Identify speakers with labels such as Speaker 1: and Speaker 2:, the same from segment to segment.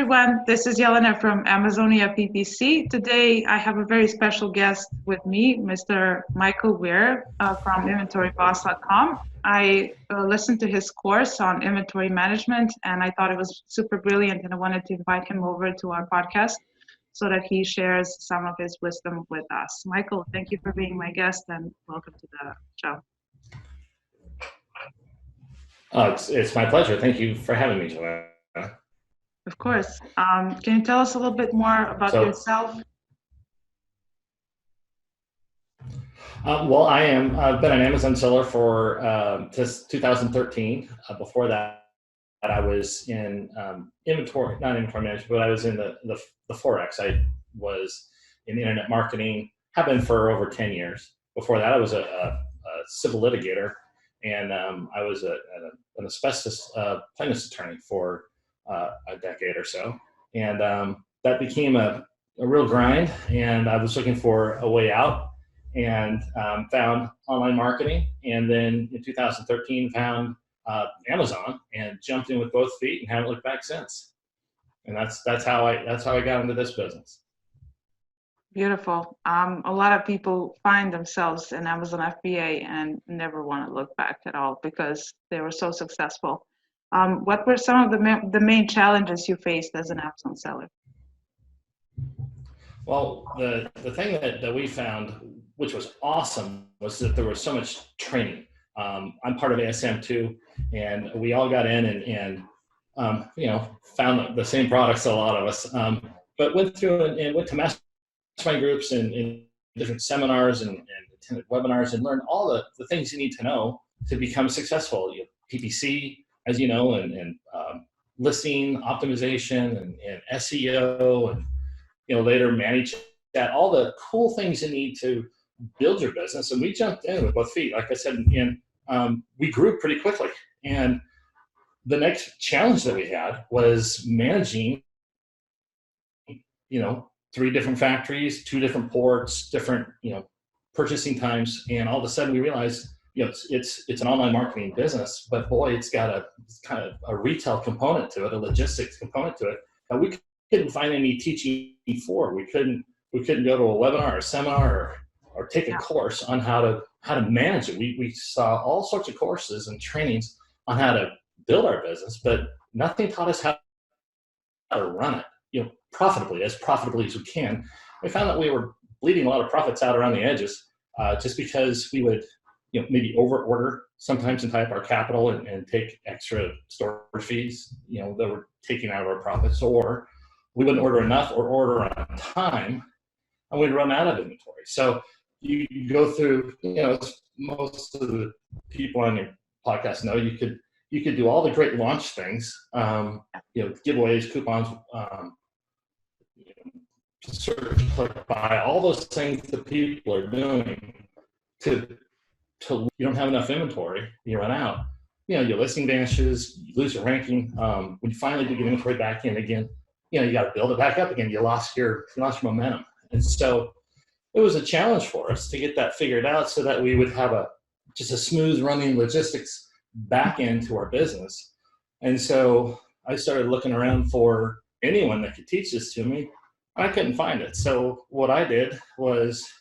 Speaker 1: everyone. This is Jelena from Amazonia PPC. Today, I have a very special guest with me, Mr. Michael Weir from inventoryboss.com. I listened to his course on inventory management, and I thought it was super brilliant, and I wanted to invite him over to our podcast so that he shares some of his wisdom with us. Michael, thank you for being my guest, and welcome to the show.
Speaker 2: It's my pleasure. Thank you for having me, Joanna.
Speaker 1: Of course. Can you tell us a little bit more about yourself?
Speaker 2: Well, I've been an Amazon seller for since 2013. Before that, I was in inventory, not inventory management, but I was in the Forex. I was in internet marketing, have been for over 10 years. Before that, I was a civil litigator, and I was an asbestos plaintiff's attorney for a decade or so. And that became a real grind, and I was looking for a way out, and found online marketing, and then in 2013 found Amazon and jumped in with both feet and haven't looked back since. And that's how I got into this business.
Speaker 1: Beautiful. A lot of people find themselves in Amazon FBA and never want to look back at all because they were so successful. What were some of the main challenges you faced as an Amazon seller?
Speaker 2: Well, the thing that we found, which was awesome, was that there was so much training. I'm part of ASM too, and we all got in and found the same products, a lot of us, but went through and went to mastermind groups and different seminars and attended webinars and learned all the things you need to know to become successful. PPC, as you know, and listing optimization and SEO, and later manage that, all the cool things you need to build your business. And we jumped in with both feet, like I said, and we grew pretty quickly. And the next challenge that we had was managing, 3 different factories, 2 different ports, different, purchasing times. And all of a sudden we realized, it's an online marketing business, but boy, it's got kind of a retail component to it, a logistics component to it that we couldn't find any teaching for. We couldn't go to a webinar or a seminar or take a course on how to manage it. We saw all sorts of courses and trainings on how to build our business, but nothing taught us how to run it, profitably as we can. We found that we were bleeding a lot of profits out around the edges, just because we would, maybe over order sometimes and tie up our capital and take extra storage fees, that were taking out of our profits, or we wouldn't order enough or order on time and we'd run out of inventory. So you go through, most of the people on your podcast know you could do all the great launch things, giveaways, coupons, search, click, buy, all those things that people are doing to you don't have enough inventory, you run out. Your listing vanishes, you lose your ranking. When you finally do get inventory back in again, you got to build it back up again. You lost your momentum. And so it was a challenge for us to get that figured out so that we would have just a smooth running logistics back into our business. And so I started looking around for anyone that could teach this to me. I couldn't find it. So what I did was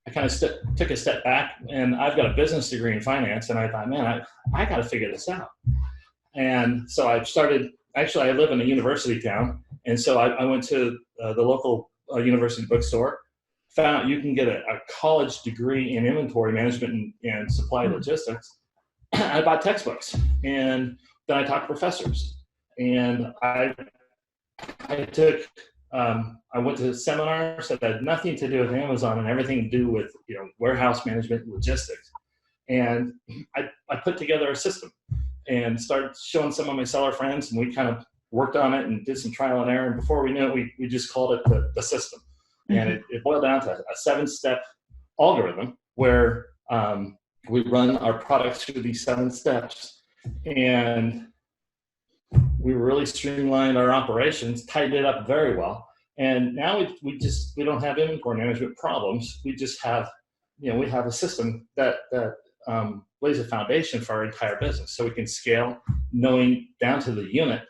Speaker 2: I kind of took a step back, and I've got a business degree in finance, and I thought, man, I got to figure this out. And so I started, actually I live in a university town, and so I went to the local university bookstore, found out you can get a college degree in inventory management and supply logistics. I bought textbooks, and then I talked to professors, and I went to seminars that had nothing to do with Amazon and everything to do with warehouse management, logistics. And I put together a system and started showing some of my seller friends, and we kind of worked on it and did some trial and error. And before we knew it, we just called it the system. Mm-hmm. And it boiled down to a 7-step algorithm where we run our products through these 7 steps. And we really streamlined our operations, tightened it up very well. And now we don't have inventory management problems. We just have, we have a system that lays a foundation for our entire business, so we can scale, knowing down to the unit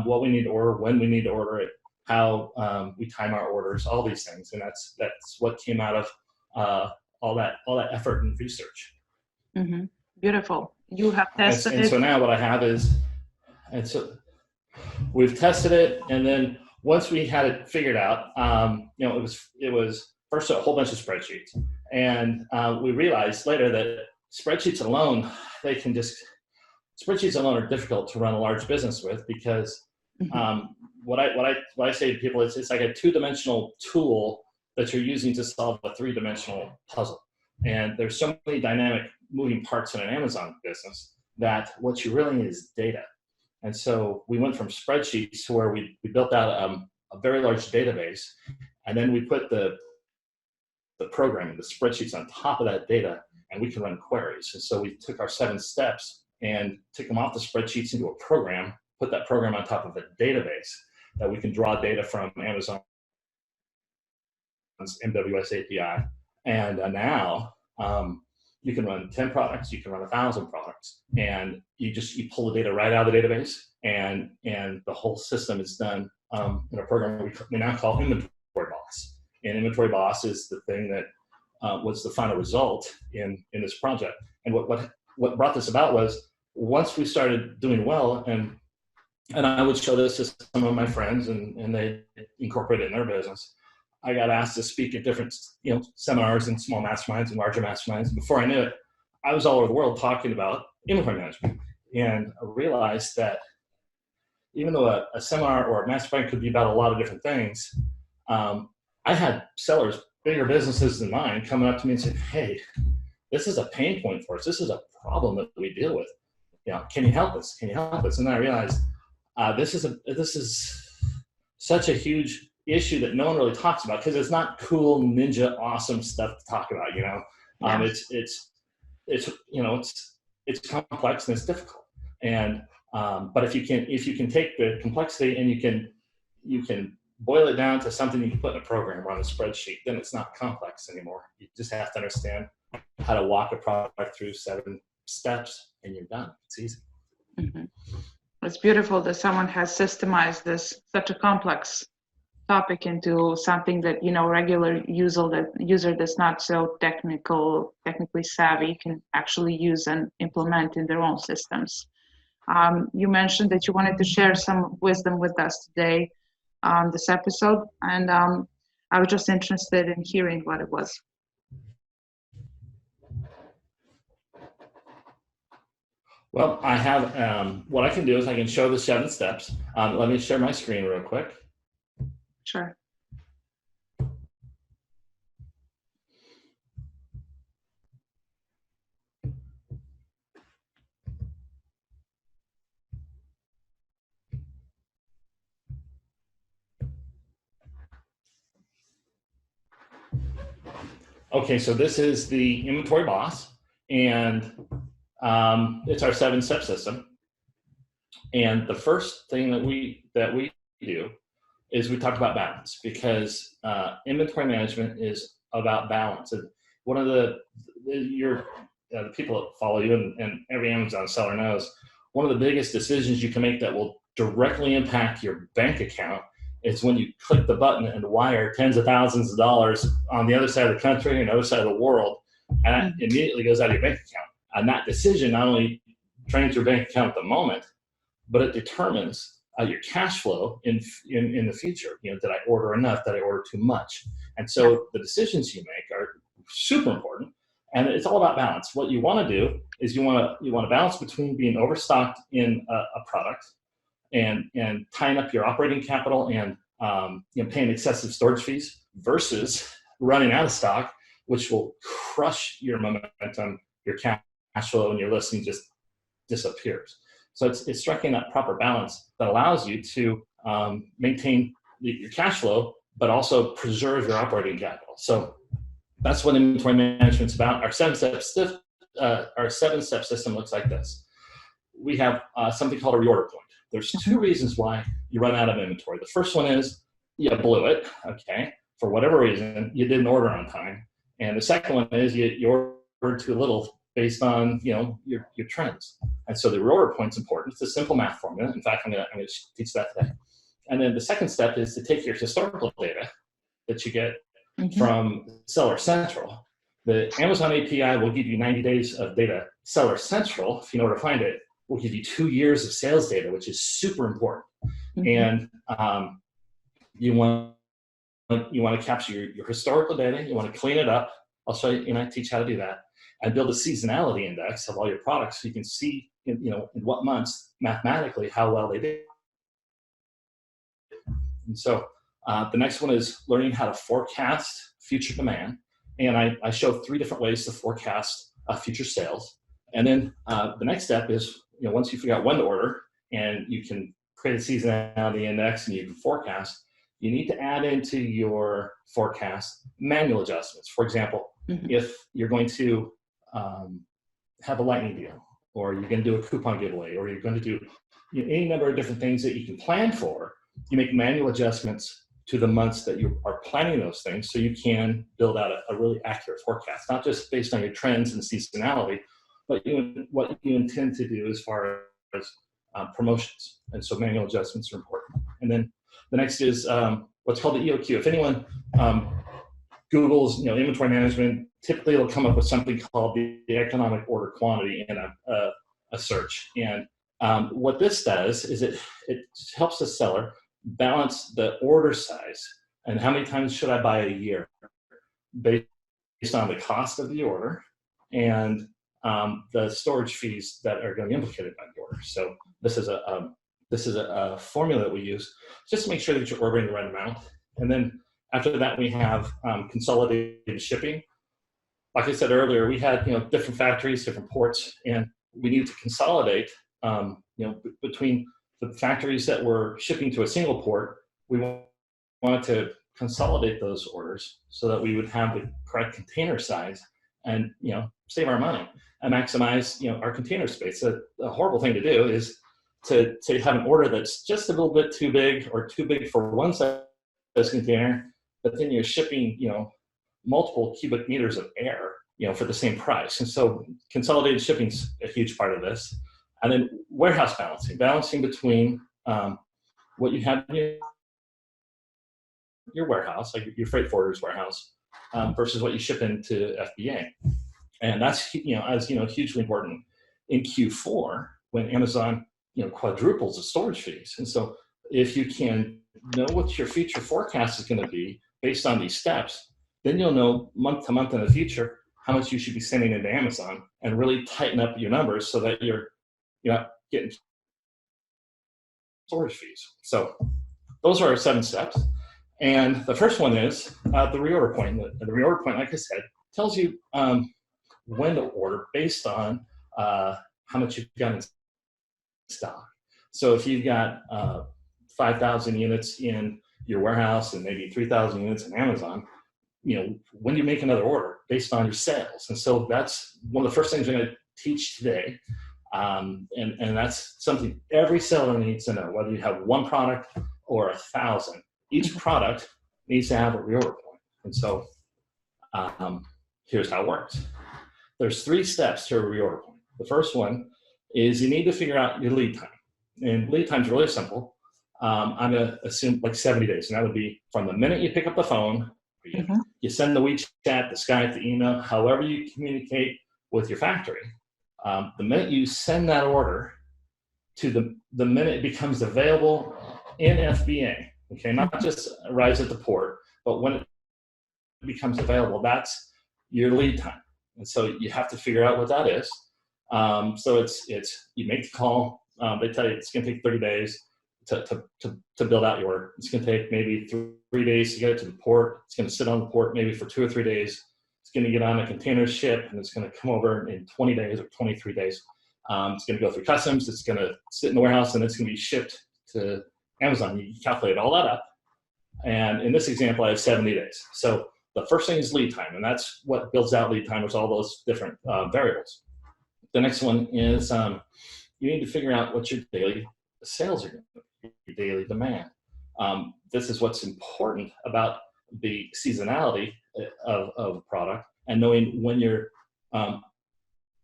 Speaker 2: what we need to order, when we need to order it, how we time our orders, all these things, and that's what came out of all that effort and research.
Speaker 1: Mm-hmm. Beautiful. You have tested
Speaker 2: and so now what I have is, and so we've tested it, and then once we had it figured out, it was first a whole bunch of spreadsheets, and we realized later that spreadsheets alone are difficult to run a large business with, because what I say to people is it's like a two-dimensional tool that you're using to solve a three-dimensional puzzle. And there's so many dynamic moving parts in an Amazon business that what you really need is data. And so we went from spreadsheets to where we built out a very large database, and then we put the programming, the spreadsheets on top of that data, and we can run queries. And so we took our 7 steps and took them off the spreadsheets into a program, put that program on top of a database that we can draw data from Amazon's MWS API. And now you can run 10 products, you can run 1,000 products, and you pull the data right out of the database, and the whole system is done in a program we now call Inventory Boss. And Inventory Boss is the thing that was the final result in this project. And what brought this about was, once we started doing well, and I would show this to some of my friends, and they incorporate it in their business. I got asked to speak at different seminars and small masterminds and larger masterminds. Before I knew it, I was all over the world talking about inventory management. And I realized that even though a seminar or a mastermind could be about a lot of different things, I had sellers, bigger businesses than mine, coming up to me and saying, "Hey, this is a pain point for us. This is a problem that we deal with. Can you help us? Can you help us?" And then I realized this is such a huge issue that no one really talks about, because it's not cool, ninja, awesome stuff to talk about.
Speaker 1: Yeah.
Speaker 2: It's complex and it's difficult. And but if you can take the complexity and you can boil it down to something you can put in a program or on a spreadsheet, then it's not complex anymore. You just have to understand how to walk a product through 7 steps, and you're done. It's easy.
Speaker 1: Mm-hmm. It's beautiful that someone has systemized such a complex topic into something that regular user that's not so technically savvy can actually use and implement in their own systems. You mentioned that you wanted to share some wisdom with us today on this episode, and I was just interested in hearing what it was.
Speaker 2: Well, I have, what I can do is I can show the 7 steps. Let me share my screen real quick.
Speaker 1: Sure.
Speaker 2: Okay, so this is the Inventory Boss, and it's our 7-step system. And the first thing that we do is we talk about balance, because inventory management is about balance. And one of the people that follow you, and every Amazon seller knows, one of the biggest decisions you can make that will directly impact your bank account is when you click the button and wire tens of thousands of dollars on the other side of the country and the other side of the world, and that immediately goes out of your bank account. And that decision not only drains your bank account at the moment, but it determines your cash flow in the future. Did I order enough? Did I order too much? And so the decisions you make are super important, and it's all about balance. What you want to do is you want to balance between being overstocked in a product and tying up your operating capital and paying excessive storage fees, versus running out of stock, which will crush your momentum, your cash flow, and your listing just disappears. So it's striking that proper balance that allows you to maintain your cash flow, but also preserve your operating capital. So that's what inventory management's about. Our 7-step system looks like this. We have something called a reorder point. There's 2 reasons why you run out of inventory. The first one is you blew it, okay, for whatever reason, you didn't order on time. And the second one is you ordered too little based on your trends. And so the reorder point is important. It's a simple math formula. In fact, I'm gonna teach that today. And then the second step is to take your historical data that you get from Seller Central. The Amazon API will give you 90 days of data. Seller Central, if you know where to find it, will give you 2 years of sales data, which is super important. And you want to capture your historical data. You want to clean it up. I'll show you, and I teach how to do that, and build a seasonality index of all your products, so you can see, in what months mathematically how well they did. And so the next one is learning how to forecast future demand. And I show 3 different ways to forecast future sales. And then the next step is, once you figure out when to order and you can create a seasonality index and you can forecast, you need to add into your forecast manual adjustments. For example, if you're going to have a lightning deal, or you're going to do a coupon giveaway, or you're going to do any number of different things that you can plan for, you make manual adjustments to the months that you are planning those things, so you can build out a really accurate forecast, not just based on your trends and seasonality, but what you intend to do as far as promotions. And so manual adjustments are important. And then the next is what's called the EOQ. If anyone Google's inventory management, typically it'll come up with something called the economic order quantity in a search. And what this does is it helps the seller balance the order size and how many times should I buy a year based on the cost of the order and the storage fees that are going to be implicated by the order. So this is a formula that we use just to make sure that you're ordering the right amount. And then after that, we have consolidated shipping. Like I said earlier, we had different factories, different ports, and we need to consolidate between the factories that were shipping to a single port. We wanted to consolidate those orders so that we would have the correct container size and save our money and maximize our container space. So the horrible thing to do is to have an order that's just a little bit too big or too big for one size container, but then you're shipping multiple cubic meters of air for the same price. And so consolidated shipping is a huge part of this. And then warehouse balancing between what you have in your warehouse, like your freight forwarder's warehouse, versus what you ship into FBA. And that's hugely important in Q4 when Amazon quadruples the storage fees. And so if you can know what your future forecast is going to be based on these steps, then you'll know month to month in the future how much you should be sending into Amazon and really tighten up your numbers so that you're not getting storage fees. So those are our 7 steps. And the first one is the reorder point. The reorder point, like I said, tells you when to order based on how much you've got in stock. So if you've got 5,000 units in your warehouse and maybe 3,000 units in Amazon, when you make another order based on your sales. And so that's one of the first things we're going to teach today. And that's something every seller needs to know, whether you have 1 product or 1,000. Each product needs to have a reorder point. And so here's how it works. There's 3 steps to a reorder point. The first one is you need to figure out your lead time. And lead time is really simple. I'm going to assume like 70 days. And that would be from the minute you pick up the phone, you send the WeChat, the Skype, the email, however you communicate with your factory. The minute you send that order to the minute it becomes available in FBA, okay, not just arrives at the port, but when it becomes available, that's your lead time. And so you have to figure out what that is. So it's you make the call. They tell you it's going to take 30 days to build out your order. It's going to take maybe 3 days to get it to the port. It's going to sit on the port maybe for 2 or 3 days. It's going to get on a container ship, and it's going to come over in 20 days or 23 days. It's going to go through customs. It's going to sit in the warehouse, and it's going to be shipped to Amazon. You calculate all that up. And in this example, I have 70 days. So the first thing is lead time, and that's what builds out lead time with all those different variables. The next one is you need to figure out what your daily sales are going to be, your daily demand. This is what's important about the seasonality of a product and knowing when your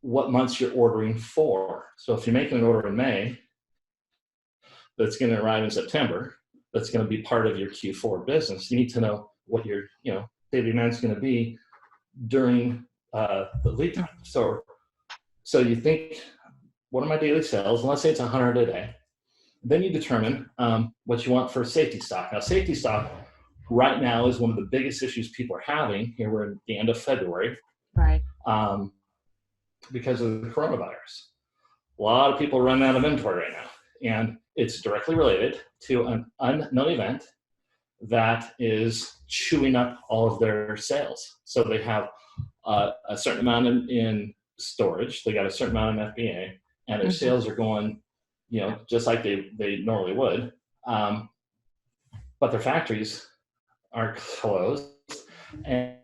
Speaker 2: what months you're ordering for. So if you're making an order in May, that's going to arrive in September, that's going to be part of your Q4 business. You need to know what your daily demand is going to be during the lead time. So you think, what are my daily sales? And let's say it's 100 a day. Then you determine what you want for safety stock. Now, safety stock right now is one of the biggest issues people are having. Here we're in the end of February,
Speaker 1: Right.
Speaker 2: Because of the coronavirus. A lot of people run out of inventory right now, and it's directly related to an unknown event that is chewing up all of their sales. So they have a certain amount in storage, they got a certain amount in FBA, and their sales are going, just like they normally would, but their factories are closed, and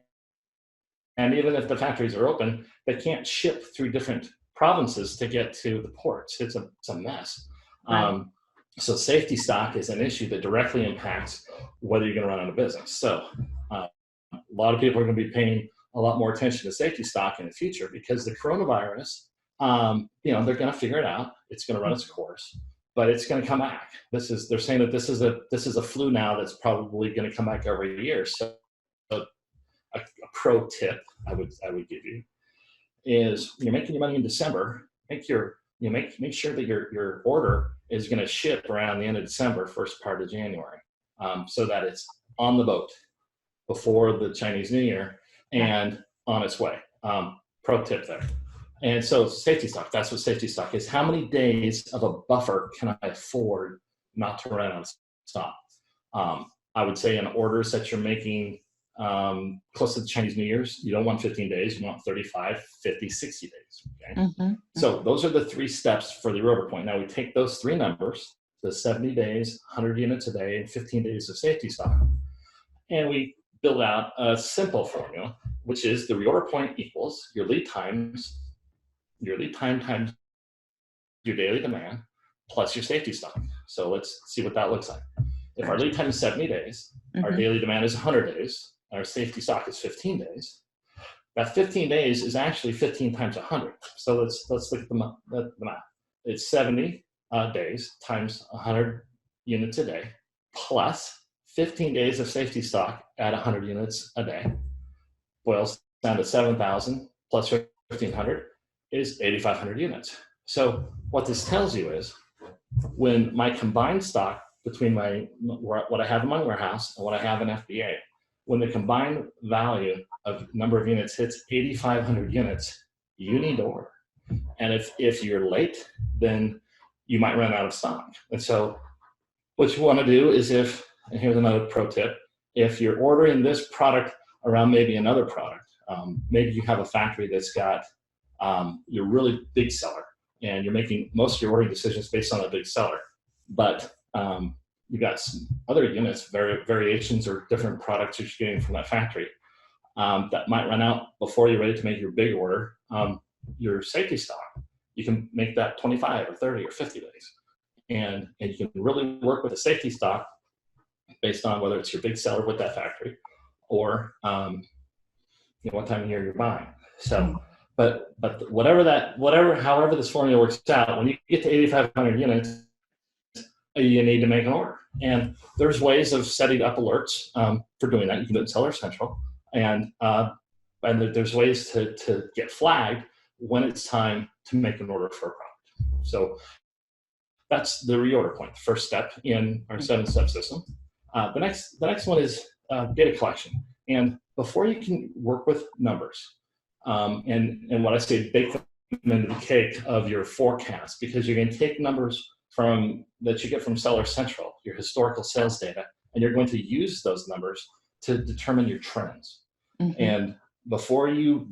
Speaker 2: even if the factories are open, they can't ship through different provinces to get to the ports. It's a mess. Right. So safety stock is an issue that directly impacts whether you're going to run out of business. So a lot of people are going to be paying a lot more attention to safety stock in the future because the coronavirus, they're going to figure it out. It's going to run its course, but it's going to come back. They're saying that this is a flu now that's probably going to come back every year. So a pro tip I would give you is, when you're making your money in December, make sure that your order is going to ship around the end of December, first part of January, so that it's on the boat before the Chinese New Year and on its way. Pro tip there. And so safety stock, that's what safety stock is. How many days of a buffer can I afford not to run out of stock? I would say in orders that you're making close to the Chinese New Year's, you don't want 15 days, you want 35, 50, 60 days. Okay? So those are the 3 steps for the reorder point. Now we take those 3 numbers, the 70 days, 100 units a day, and 15 days of safety stock, and we build out a simple formula, which is the reorder point equals your lead time times your daily demand plus your safety stock. So let's see what that looks like. If our lead time is 70 days, our daily demand is 100 days, our safety stock is 15 days. That 15 days is actually 15 times 100. So let's look at the math. It's 70 days times 100 units a day plus 15 days of safety stock at 100 units a day. Boils down to 7,000 plus 1,500 is 8,500 units. So what this tells you is, when my combined stock between what I have in my warehouse and what I have in FBA, when the combined value of number of units hits 8,500 units, you need to order. And if you're late, then you might run out of stock. And so what you want to do is, and here's another pro tip, if you're ordering this product around maybe another product, maybe you have a factory that's got your really big seller, and you're making most of your ordering decisions based on a big seller, but you've got some other units, variations or different products that you're getting from that factory that might run out before you're ready to make your big order. Your safety stock, you can make that 25 or 30 or 50 days. And you can really work with the safety stock based on whether it's your big seller with that factory or what time of year you're buying. So, but however this formula works out, when you get to 8,500 units, you need to make an order. And there's ways of setting up alerts for doing that. You can do it in Seller Central, and there's ways to get flagged when it's time to make an order for a product. So that's the reorder point, the first step in our 7-step system. The next one is data collection. And before you can work with numbers, and what I say, bake them into the cake of your forecast, because you're going to take numbers that you get from Seller Central, your historical sales data, and you're going to use those numbers to determine your trends. And before you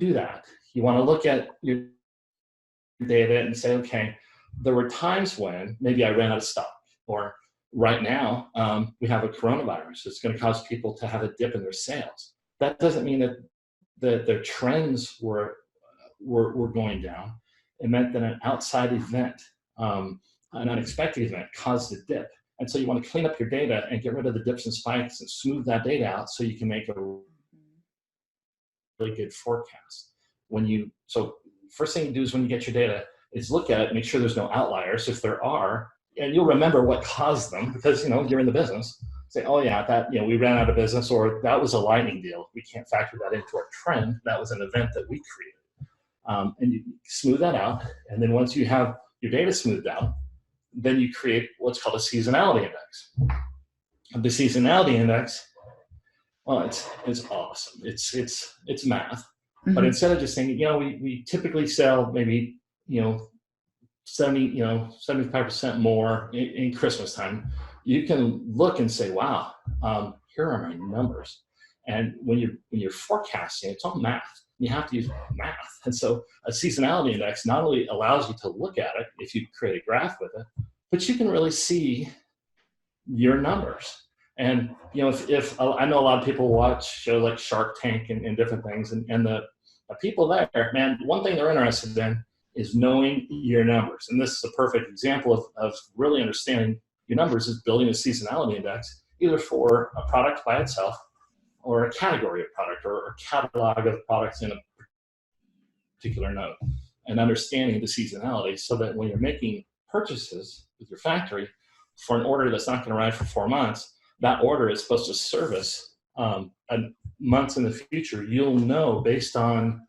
Speaker 2: do that, you want to look at your data and say, okay, there were times when maybe I ran out of stock, or right now we have a coronavirus. It's going to cause people to have a dip in their sales. That doesn't mean that their trends were going down. It meant that an outside event, an unexpected event, caused a dip. And so you want to clean up your data and get rid of the dips and spikes and smooth that data out so you can make a really good forecast. So first thing you do is when you get your data is look at it, make sure there's no outliers. If there are, and you'll remember what caused them because, you're in the business. Say, oh yeah, that, we ran out of business, or that was a lightning deal. We can't factor that into our trend. That was an event that we created. And you smooth that out. And then once you have your data smoothed out, then you create what's called a seasonality index. The seasonality index, well, it's awesome. It's math. Mm-hmm. But instead of just saying, we typically sell maybe, 75% more in Christmas time, you can look and say, wow, here are my numbers. And when you're forecasting, it's all math. You have to use math. And so a seasonality index not only allows you to look at it if you create a graph with it, but you can really see your numbers. And, if I know a lot of people watch shows like Shark Tank and different things, and the people there, man, one thing they're interested in is knowing your numbers. And this is a perfect example of really understanding your numbers is building a seasonality index, either for a product by itself or a category of product or a catalog of products in a particular node, and understanding the seasonality so that when you're making purchases with your factory for an order that's not going to arrive for 4 months, that order is supposed to service months in the future. You'll know based on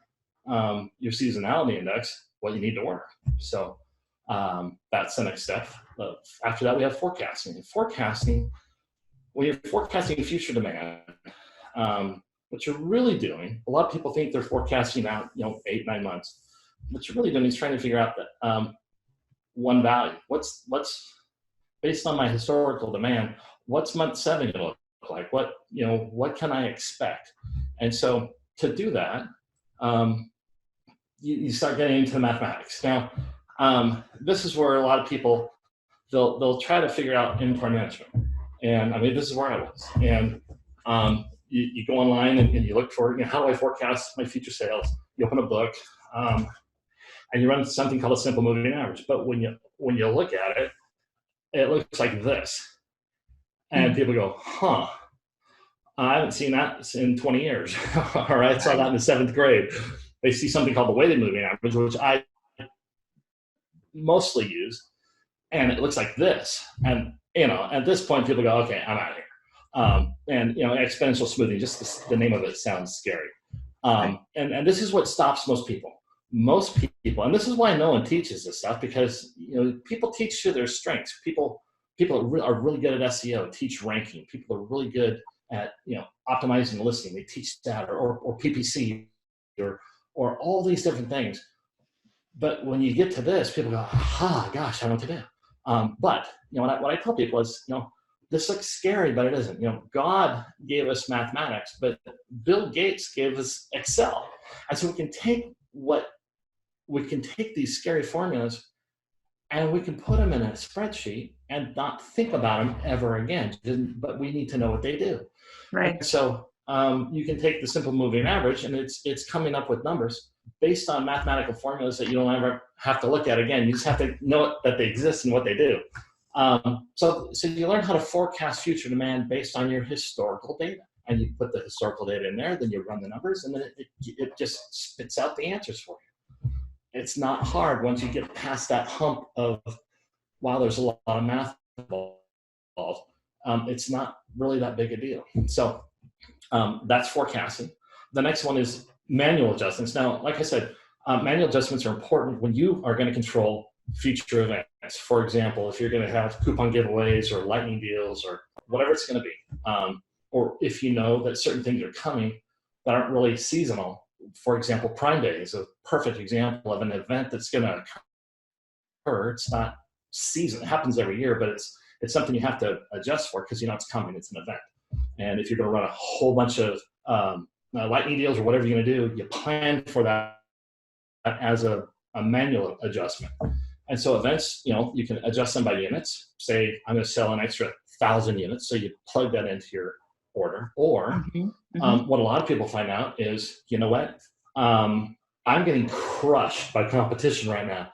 Speaker 2: your seasonality index what you need to order. So that's the next step. After that, we have forecasting. And forecasting, when you're forecasting future demand, what you're really doing, a lot of people think they're forecasting out, 8-9 months. What you're really doing is trying to figure out that one value. What's based on my historical demand? What's month 7 going to look like? What can I expect? And so to do that, you start getting into the mathematics. Now, this is where a lot of people they'll try to figure out inventory management. And I mean, this is where I was. And you go online and you look for, how do I forecast my future sales? You open a book, and you run something called a simple moving average. But when you look at it, it looks like this. And people go, huh, I haven't seen that in 20 years. Or I saw that in the 7th grade. They see something called the weighted moving average, which I mostly use. And it looks like this. And, at this point, people go, okay, I'm out of here. And exponential smoothing, just the name of it sounds scary. And this is what stops most people. Most people, and this is why no one teaches this stuff, because people teach to their strengths. People are really good at SEO, teach ranking. People are really good at optimizing listing. They teach that, or PPC, or all these different things. But when you get to this, people go, gosh, I don't know what to do. But what I tell people is, this looks scary, but it isn't. God gave us mathematics, but Bill Gates gave us Excel, and so we can take these scary formulas and we can put them in a spreadsheet and not think about them ever again. But we need to know what they do. Right. And so you can take the simple moving average, and it's coming up with numbers based on mathematical formulas that you don't ever have to look at again. You just have to know that they exist and what they do. So you learn how to forecast future demand based on your historical data, and you put the historical data in there, then you run the numbers, and then it just spits out the answers for you. It's not hard once you get past that hump of, wow, there's a lot of math involved. It's not really that big a deal. So that's forecasting. The next one is manual adjustments. Now, like I said, manual adjustments are important when you are going to control future events. For example, if you're going to have coupon giveaways or lightning deals or whatever it's going to be, or if you know that certain things are coming that aren't really seasonal. For example, Prime Day is a perfect example of an event that's going to occur. It's not season; it happens every year, but it's something you have to adjust for because it's coming. It's an event, and if you're going to run a whole bunch of lightning deals or whatever you're going to do, you plan for that as a manual adjustment. And so events, you can adjust them by units. Say I'm going to sell an extra 1,000 units, so you plug that into your order. Or what a lot of people find out is, what? I'm getting crushed by competition right now.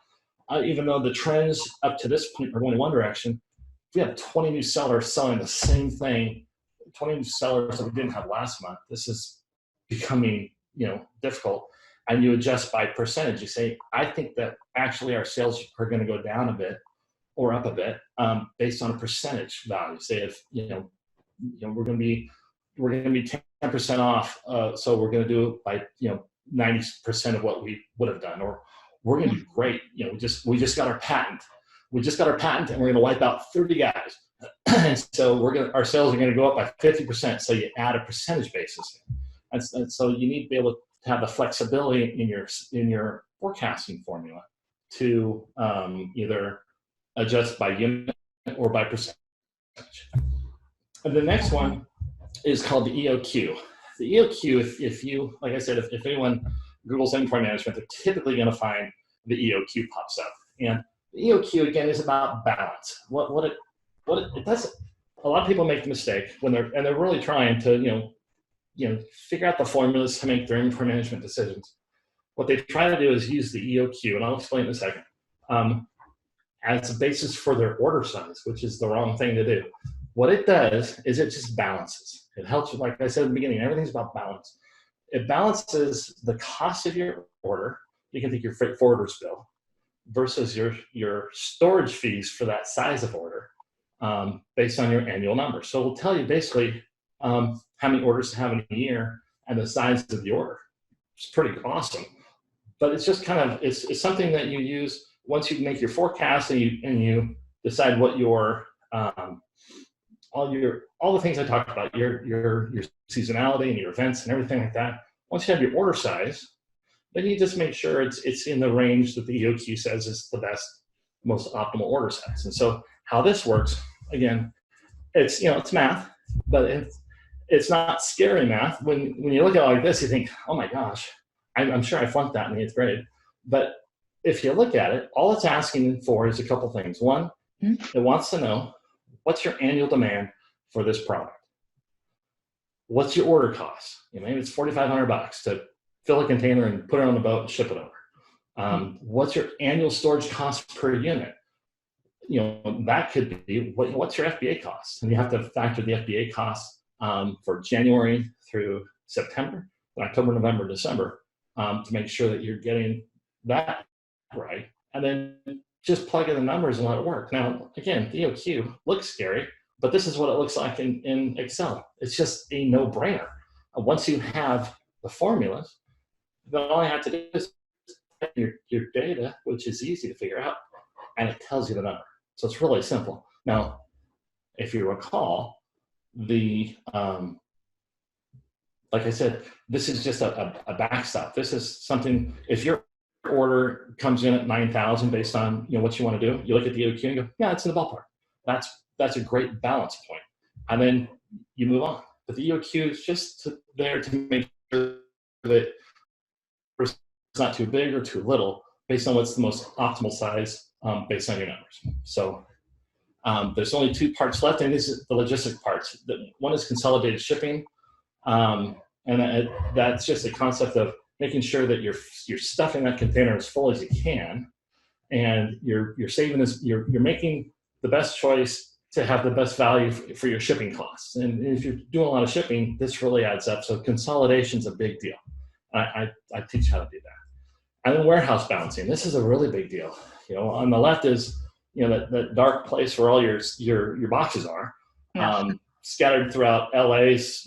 Speaker 2: Even though the trends up to this point are going in one direction, if we have 20 new sellers selling the same thing, 20 new sellers that we didn't have last month, this is becoming, difficult. and you adjust by percentage. You say, I think that actually our sales are going to go down a bit or up a bit based on a percentage value. Say if we're going to be 10% off, so we're going to do it by 90% of what we would have done, or we're going to do great. We just got our patent. We just got our patent, and we're going to wipe out 30 guys. And so our sales are going to go up by 50%. So you add a percentage basis, and so you need to be able to have the flexibility in your forecasting formula to either adjust by unit or by percentage. And the next one is called the EOQ. The EOQ, if you, like I said, if anyone Google's inventory management, they're typically going to find the EOQ pops up. And the EOQ, again, is about balance. What it does, a lot of people make the mistake when they're really trying to, figure out the formulas to make their inventory management decisions. What they try to do is use the EOQ, and I'll explain in a second, as a basis for their order size, which is the wrong thing to do. What it does is it just balances. It helps you, like I said at the beginning, everything's about balance. It balances the cost of your order. You can take your freight forwarder's bill versus your storage fees for that size of order based on your annual number. So it'll tell you basically how many orders to have in a year and the size of the order. It's pretty awesome. But it's just kind of, it's something that you use once you make your forecast and you decide what your all the things I talked about, your seasonality and your events and everything like that. Once you have your order size, then you just make sure it's in the range that the EOQ says is the best, most optimal order size. And so how this works, again, it's math, but it's not scary math. When you look at it like this, you think, oh my gosh, I'm sure I flunked that in the 8th grade. But if you look at it, all it's asking for is a couple things. One, it wants to know, what's your annual demand for this product? What's your order cost? Maybe it's $4,500 to fill a container and put it on the boat and ship it over. What's your annual storage cost per unit? That could be, what's your FBA cost? And you have to factor the FBA cost for January through September, October, November, December, to make sure that you're getting that right. And then just plug in the numbers and let it work. Now, again, the EOQ looks scary, but this is what it looks like in Excel. It's just a no-brainer. Once you have the formulas, then all you have to do is type your data, which is easy to figure out, and it tells you the number. So it's really simple. Now, if you recall, like I said, this is just a backstop. This is something, if your order comes in at 9,000 based on what you want to do, you look at the EOQ and go, yeah, it's in the ballpark. That's a great balance point. And then you move on. But the EOQ is just there to make sure that it's not too big or too little based on what's the most optimal size based on your numbers. So there's only 2 parts left, and these are the logistic parts. One is consolidated shipping, and that's just a concept of making sure that you're stuffing that container as full as you can, and you're saving this. You're making the best choice to have the best value for your shipping costs. And if you're doing a lot of shipping, this really adds up. So consolidation's a big deal. I teach how to do that. And then warehouse balancing. This is a really big deal. On the left is that dark place where all your boxes are, scattered throughout LA's,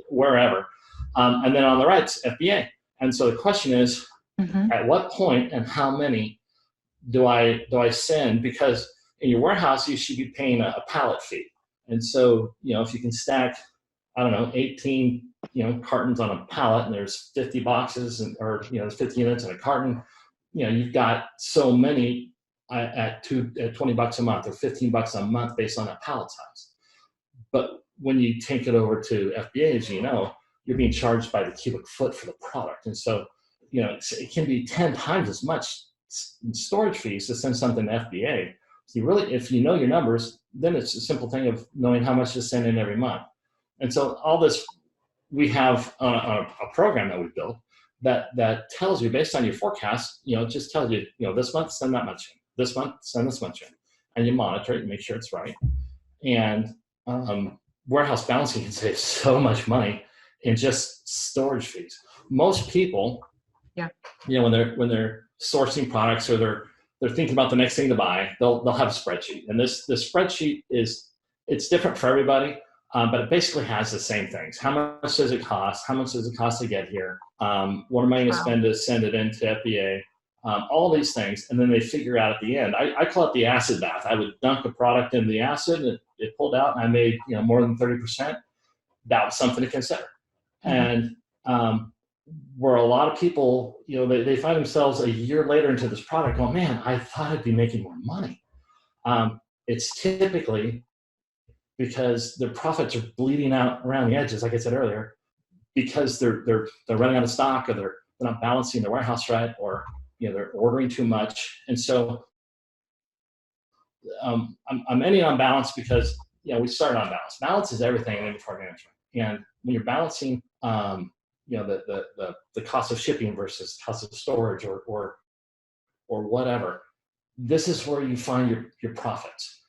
Speaker 2: wherever. And then on the right's FBA. And so the question is, at what point and how many do I send? Because in your warehouse, you should be paying a pallet fee. And so, if you can stack, 18, cartons on a pallet, and there's 50 boxes or there's 50 units in a carton, you've got so many at $20 a month or $15 a month based on that pallet size. But when you take it over to FBA, as you're being charged by the cubic foot for the product. And so, it can be 10 times as much in storage fees to send something to FBA. So if you know your numbers, then it's a simple thing of knowing how much to send in every month. And so all this, we have a program that we built that tells you based on your forecast, it just tells you, this month send that much in, this month send this much in, and you monitor it and make sure it's right. And warehouse balancing can save so much money in just storage fees. Most people When they're sourcing products or they're thinking about the next thing to buy, they'll have a spreadsheet. And this spreadsheet it's different for everybody, but it basically has the same things. How much does it cost? How much does it cost to get here? What am I going to spend to send it into FBA? All these things, and then they figure out at the end. I call it the acid bath. I would dunk a product in the acid, and it pulled out, and I made more than 30%. That was something to consider. And where a lot of people, they find themselves a year later into this product going, man, I thought I'd be making more money. It's typically because their profits are bleeding out around the edges, like I said earlier, because they're running out of stock, or they're not balancing their warehouse right, or they're ordering too much. And so I'm ending on balance because we started on balance. Balance is everything in inventory management. And when you're balancing the cost of shipping versus cost of storage or whatever, this is where you find your profits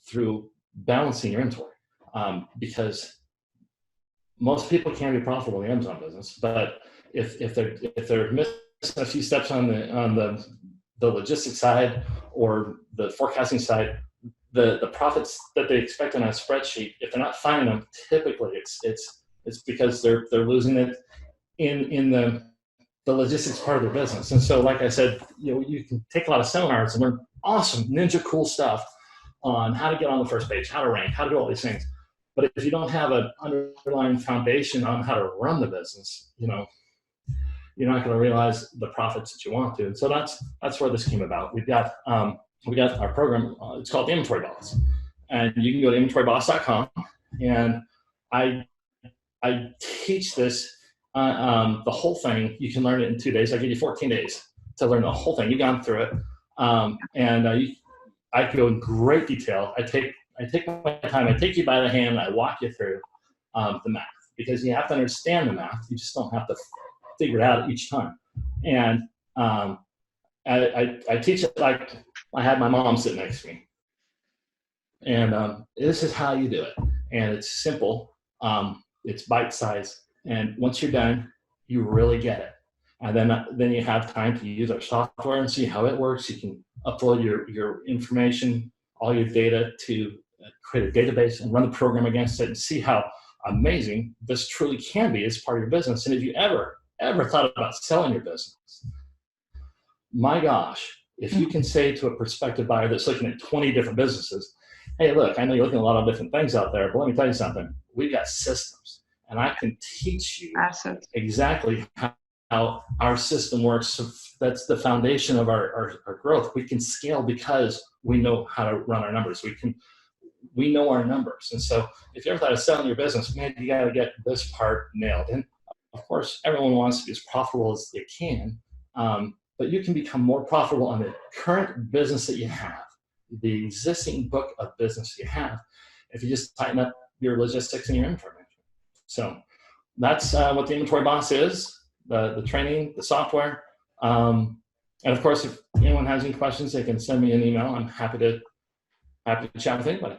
Speaker 2: through balancing your inventory. Because most people can be profitable in the Amazon business, but if they're missing a few steps on the logistics side or the forecasting side, the profits that they expect on a spreadsheet, if they're not finding them, typically it's because they're losing it in the logistics part of their business. And so, like I said, you can take a lot of seminars and learn awesome ninja cool stuff on how to get on the first page, how to rank, how to do all these things. But if you don't have an underlying foundation on how to run the business, you're not going to realize the profits that you want to. And so that's where this came about. We got our program. It's called the Inventory Boss, and you can go to inventoryboss.com. And I teach this the whole thing. You can learn it in 2 days. I give you 14 days to learn the whole thing. You've gone through it, I go in great detail. I take my time. I take you by the hand. And I walk you through the math, because you have to understand the math. You just don't have to figure it out each time. And I teach it like I had my mom sit next to me. And this is how you do it. And it's simple. It's bite-sized. And once you're done, you really get it. And then you have time to use our software and see how it works. You can upload your information, all your data, to create a database and run the program against it and see how amazing this truly can be as part of your business. And if you ever thought about selling your business, my gosh, if you can say to a prospective buyer that's looking at 20 different businesses, hey, look, I know you're looking at a lot of different things out there, but let me tell you something. We've got systems, and I can teach you exactly how our system works. So that's the foundation of our growth. We can scale because we know how to run our numbers. We know our numbers. And so if you ever thought of selling your business, man, you got to get this part nailed. And of course, everyone wants to be as profitable as they can, but you can become more profitable on the current business that you have, the existing book of business you have, if you just tighten up your logistics and your inventory management. So that's what the Inventory Boss is, the training, the software. And of course, if anyone has any questions, they can send me an email. I'm happy to chat with anybody.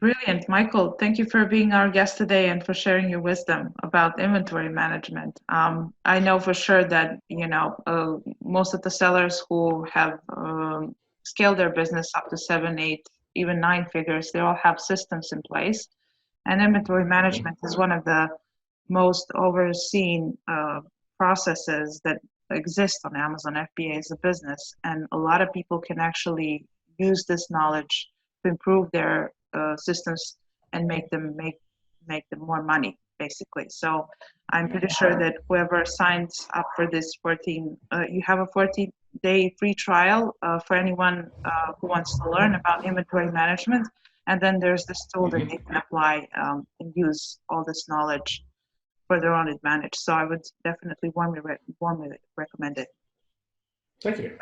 Speaker 1: Brilliant, Michael. Thank you for being our guest today and for sharing your wisdom about inventory management. I know for sure that most of the sellers who have scaled their business up to 7, 8, even 9 figures, they all have systems in place. And inventory management is one of the most overseen processes that exist on Amazon FBA as a business. And a lot of people can actually use this knowledge to improve their systems and make them more money, basically. So I'm pretty sure that whoever signs up for this you have a 14-day free trial for anyone who wants to learn about inventory management. And then there's this tool that they can apply and use all this knowledge for their own advantage. So I would definitely warmly recommend it.
Speaker 2: Thank you.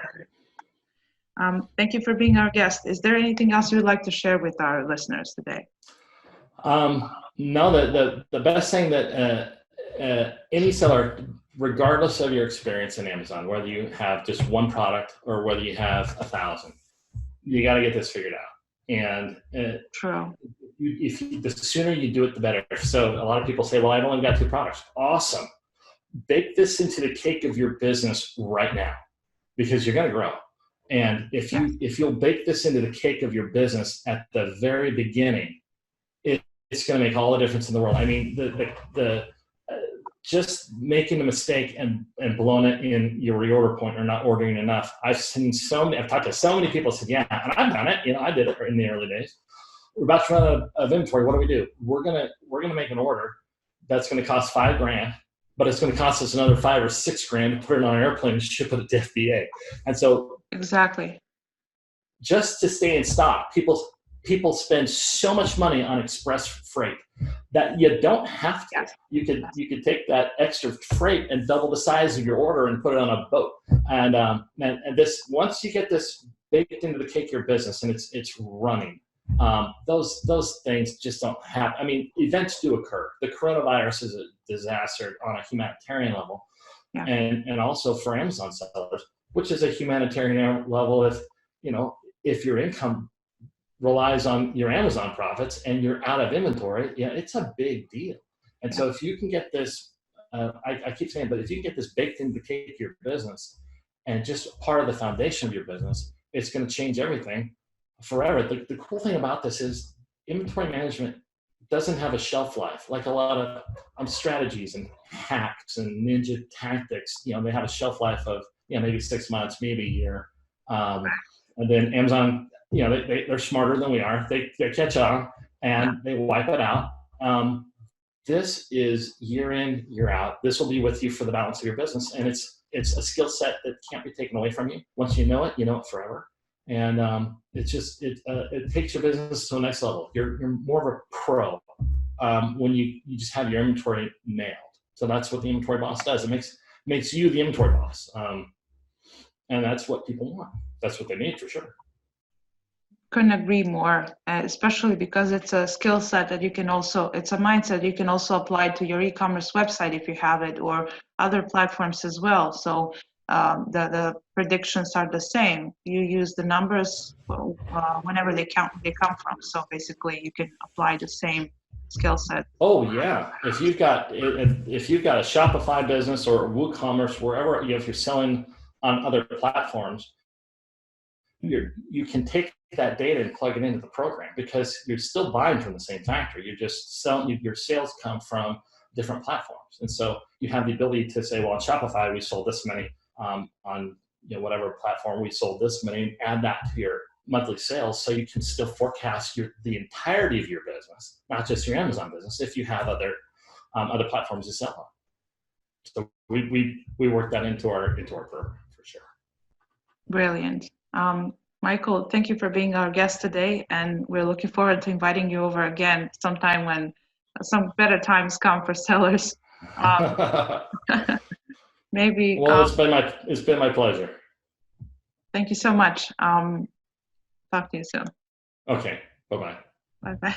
Speaker 1: Thank you for being our guest. Is there anything else you'd like to share with our listeners today?
Speaker 2: No, the best thing that any seller, regardless of your experience in Amazon, whether you have just one product or whether you have 1,000, you got to get this figured out. And
Speaker 1: True.
Speaker 2: The sooner you do it, the better. So a lot of people say, well, I've only got 2 products. Awesome. bake this into the cake of your business right now, because you're going to grow. And if you'll bake this into the cake of your business at the very beginning, it's going to make all the difference in the world. I mean, just making a mistake and blowing it in your reorder point or not ordering enough. I've talked to so many people who said, yeah, and I've done it. I did it in the early days. We're about to run an inventory. What do? We're gonna make an order that's going to cost $5,000, but it's going to cost us another $5,000 or $6,000 to put it on an airplane and ship it to FBA. And so,
Speaker 1: exactly,
Speaker 2: just to stay in stock, people spend so much money on express freight that you don't have to. You could take that extra freight and double the size of your order and put it on a boat. And this, once you get this baked into the cake of your business and it's running, those things just don't happen. I mean, events do occur. The coronavirus is a disaster on a humanitarian level, and also for Amazon sellers, which is a humanitarian level. If your income relies on your Amazon profits and you're out of inventory, it's a big deal. And so if you can get this, I keep saying, but if you can get this baked into the cake of your business and just part of the foundation of your business, it's going to change everything forever. The cool thing about this is inventory management doesn't have a shelf life like a lot of strategies and hacks and ninja tactics. They have a shelf life of maybe 6 months, maybe a year. And then Amazon, they're smarter than we are. They catch on and they wipe it out. This is year in, year out. This will be with you for the balance of your business, and it's a skill set that can't be taken away from you. Once you know it forever. And it takes your business to the next level. You're more of a pro when you just have your inventory nailed. So that's what the inventory boss does. It makes you the inventory boss, and that's what people want. That's what they need for sure.
Speaker 1: Couldn't agree more, especially because it's a skill set that it's a mindset you can also apply to your e-commerce website if you have it, or other platforms as well. So the predictions are the same. You use the numbers whenever they come from. So basically you can apply the same skill set.
Speaker 2: Oh yeah. If you've got a Shopify business or WooCommerce, wherever, if you're selling on other platforms, you can take that data and plug it into the program, because you're still buying from the same factory. You're just selling, your sales come from different platforms. And so you have the ability to say, well, on Shopify, we sold this many, on whatever platform we sold this many, and add that to your monthly sales. So you can still forecast the entirety of your business, not just your Amazon business, if you have other platforms to sell on. So we work that into our program for sure.
Speaker 1: Brilliant. Michael, thank you for being our guest today, and we're looking forward to inviting you over again sometime when some better times come for sellers. Maybe.
Speaker 2: Well, it's been my pleasure.
Speaker 1: Thank you so much. Talk to you soon.
Speaker 2: Okay. Bye-bye.
Speaker 1: Bye-bye.